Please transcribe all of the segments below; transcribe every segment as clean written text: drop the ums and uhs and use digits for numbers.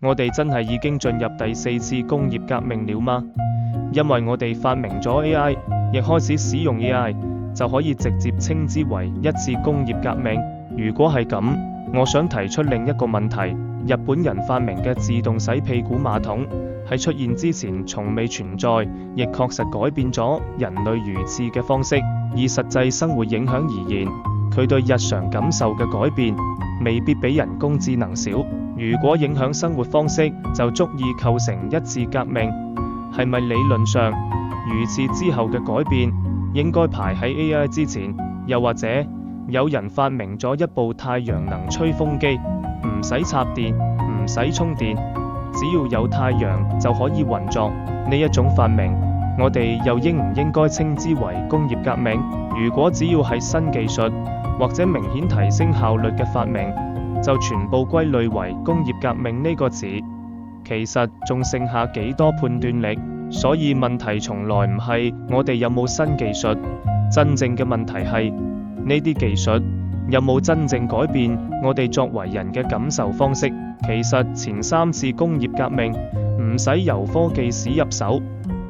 我哋真係已經進入第四次工業革命了嗎？因為我哋發明咗 AI， 亦開始使用 AI， 就可以直接稱之為一次工業革命。如果係咁，我想提出另一個問題：日本人發明嘅自動洗屁股馬桶喺出現之前從未存在，亦確實改變咗人類如廁嘅方式。以實際生活影響而言，佢對日常感受嘅改變未必比人工智能少。如果影響生活方式就足以構成一次革命，係咪理論上如廁之後嘅改變應該排喺 AI 之前？又或者有人發明咗一部太陽能吹風機，唔使插電，唔使充電，只要有太陽就可以運作，呢一種發明我哋又應唔應該稱之為工業革命？如果只要係新技術或者明顯提升效率嘅發明，就全部歸類為工業革命呢個詞，其實仲剩下幾多判斷力？所以問題從來唔係我哋有冇新技術，真正嘅問題係呢啲技術有冇真正改變我哋作為人嘅感受方式。其實前三次工業革命唔使由科技史入手，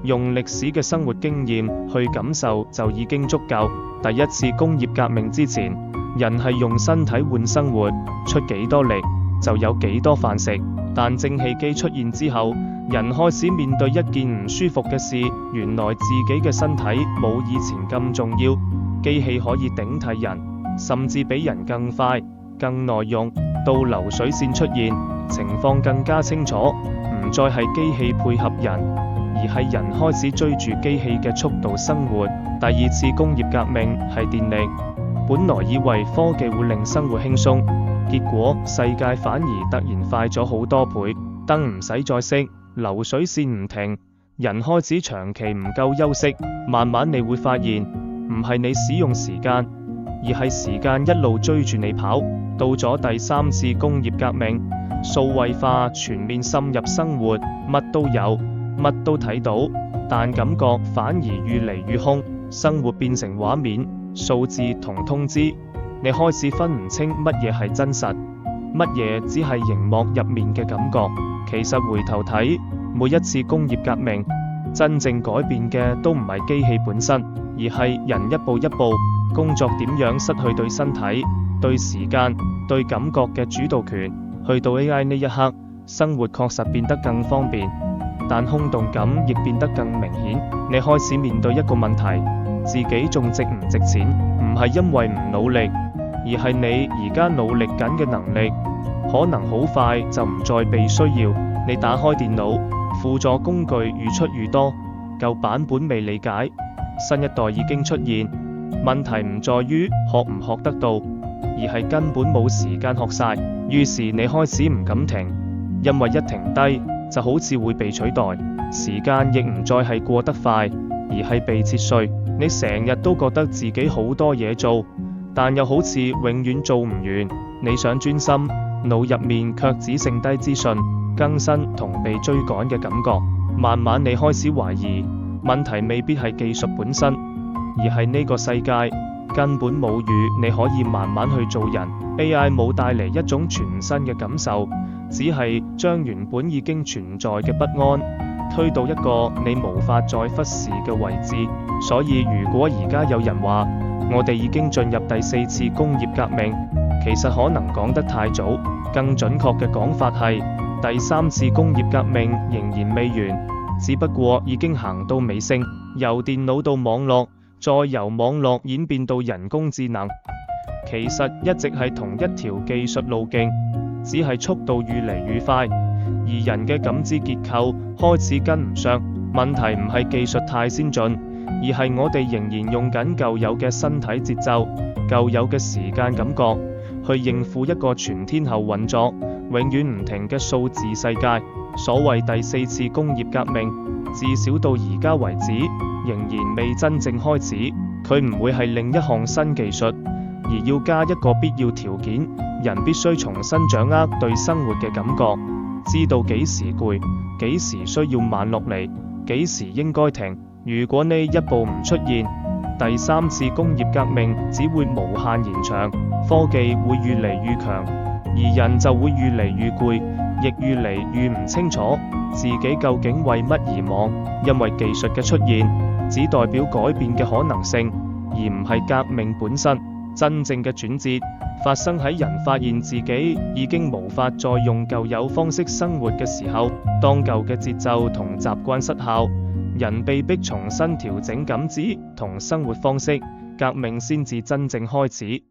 用歷史嘅生活經驗去感受就已經足夠。第一次工業革命之前，人係用身體換生活，出幾多力就有幾多飯食。但蒸汽機出現之後，人開始面對一件唔舒服嘅事，原來自己嘅身體冇以前咁重要，機器可以頂替人，甚至比人更快、更耐用。到流水線出現，情況更加清楚，唔再係機器配合人，而係人開始追住機器嘅速度生活。第二次工業革命係電力，本來以為科技會令生活輕鬆，結果世界反而突然快咗好多倍。燈唔使再熄，流水線唔停，人開始長期唔夠休息。慢慢你會發現，唔係你使用時間，而係時間一路追住你跑。到咗第三次工業革命，數位化全面滲入生活，乜都有，乜都睇到，但感覺反而越嚟越空。生活變成畫面、數字同通知，你開始分唔清乜嘢係真實，乜嘢只係熒幕入面嘅感覺。其實回頭睇，每一次工業革命，真正改變嘅都唔係機器本身，而係人一步一步工作點樣失去對身體、對時間、對感覺嘅主導權。去到 AI 呢一刻，生活確實變得更方便，但空洞感亦變得更明顯。你開始面對一個問題：自己仲值唔值錢？唔係因為唔努力，而係你而家努力緊嘅能力可能好快就唔再被需要。你打開電腦，輔助工具愈出愈多，舊版本未理解，新一代已經出現。問題唔在於學唔學得到，而係根本冇時間學晒。於是你開始唔敢停，因為一停低就好似會被取代。時間亦唔再係過得快，而係被切碎。你成日都覺得自己好多嘢做，但又好似永遠做唔完。你想專心，腦入面卻只剩低資訊更新同被追趕嘅感覺。慢慢你開始懷疑，問題未必係技術本身，而係呢個世界根本冇語你可以慢慢去做人。AI 冇帶嚟一種全新嘅感受，只係將原本已經存在嘅不安推到一個你無法再忽視嘅位置。所以如果而家有人話我哋已經進入第四次工業革命，其實可能講得太早。更準確嘅講法係，第三次工業革命仍然未完，只不過已經行到尾聲。由電腦到網絡，再由網絡演變到人工智能，其實一直係同一條技術路徑，只係速度越嚟越快，而人嘅感知結構開始跟唔上。問題唔係技術太先進，而係我哋仍然用緊舊有嘅身體節奏、舊有嘅時間感覺去應付一個全天候運作、永遠唔停嘅數字世界。所謂第四次工業革命，至少到而家為止，仍然未真正開始。佢唔會係另一項新技術，而要加一個必要條件：人必須重新掌握對生活嘅感覺，知道幾時攰，幾時需要慢落嚟，幾時應該停。如果呢一步唔出現，第三次工業革命只會無限延長，科技會越嚟越強，而人就會越嚟越攰，亦愈嚟愈唔清楚自己究竟為乜而忙，因為技術嘅出現只代表改變嘅可能性，而唔係革命本身。真正嘅轉折發生喺人發現自己已經無法再用舊有方式生活嘅時候，當舊嘅節奏同習慣失效，人被迫重新調整感知同生活方式，革命先至真正開始。